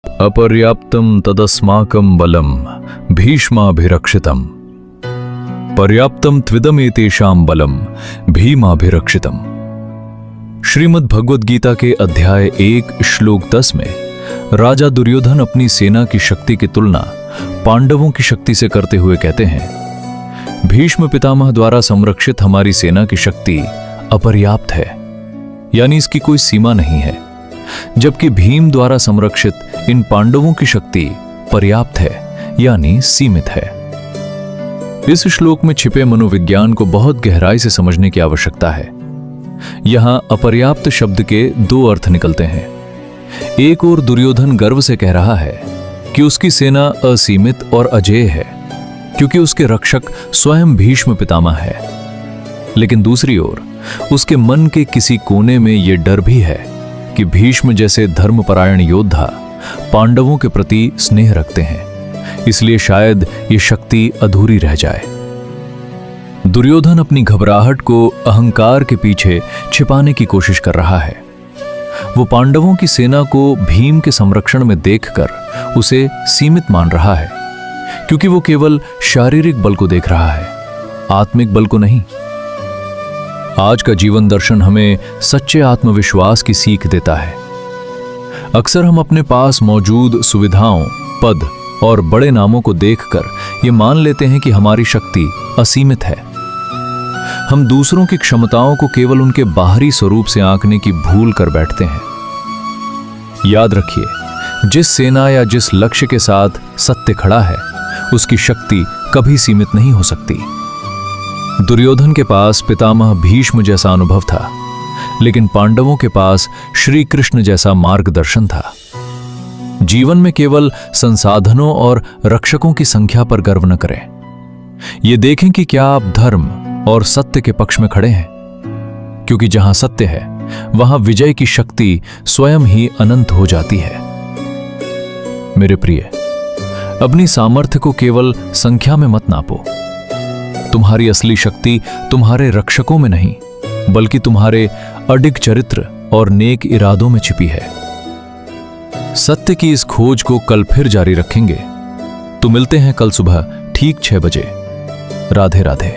अपर्याप्तं तदस्माकं बलं भीष्माभिरक्षितम् पर्याप्तं त्विदमेतेषां बलं भीमाभिरक्षितम्। श्रीमद् भगवद गीता के अध्याय 1 श्लोक 10 में राजा दुर्योधन अपनी सेना की शक्ति की तुलना पांडवों की शक्ति से करते हुए कहते हैं, भीष्म पितामह द्वारा संरक्षित हमारी सेना की शक्ति अपर्याप्त है, यानी इसकी कोई सीमा नहीं है, जबकि भीम द्वारा संरक्षित इन पांडवों की शक्ति पर्याप्त है, यानी सीमित है। इस श्लोक में छिपे मनोविज्ञान को बहुत गहराई से समझने की आवश्यकता है। यहां अपर्याप्त शब्द के 2 अर्थ निकलते हैं। एक ओर दुर्योधन गर्व से कह रहा है कि उसकी सेना असीमित और अजेय है, क्योंकि उसके रक्षक स्वयं भीष्म पितामह है। लेकिन दूसरी ओर उसके मन के किसी कोने में यह डर भी है कि भीष्म जैसे धर्मपरायण योद्धा पांडवों के प्रति स्नेह रखते हैं, इसलिए शायद ये शक्ति अधूरी रह जाए। दुर्योधन अपनी घबराहट को अहंकार के पीछे छिपाने की कोशिश कर रहा है। वो पांडवों की सेना को भीम के संरक्षण में देखकर उसे सीमित मान रहा है, क्योंकि वो केवल शारीरिक बल को देख रहा है, आत्मिक बल को नहीं। आज का जीवन दर्शन हमें सच्चे आत्मविश्वास की सीख देता है। अक्सर हम अपने पास मौजूद सुविधाओं, पद और बड़े नामों को देखकर ये मान लेते हैं कि हमारी शक्ति असीमित है। हम दूसरों की क्षमताओं को केवल उनके बाहरी स्वरूप से आंकने की भूल कर बैठते हैं। याद रखिए, जिस सेना या जिस लक्ष्य के साथ सत्य खड़ा है, उसकी शक्ति कभी सीमित नहीं हो सकती। दुर्योधन के पास पितामह भीष्म जैसा अनुभव था, लेकिन पांडवों के पास श्री कृष्ण जैसा मार्गदर्शन था। जीवन में केवल संसाधनों और रक्षकों की संख्या पर गर्व न करें। ये देखें कि क्या आप धर्म और सत्य के पक्ष में खड़े हैं, क्योंकि जहां सत्य है वहां विजय की शक्ति स्वयं ही अनंत हो जाती है। मेरे प्रिय, अपनी सामर्थ्य को केवल संख्या में मत नापो। तुम्हारी असली शक्ति तुम्हारे रक्षकों में नहीं, बल्कि तुम्हारे अडिग चरित्र और नेक इरादों में छिपी है। सत्य की इस खोज को कल फिर जारी रखेंगे। तो मिलते हैं कल सुबह ठीक 6 बजे। राधे राधे।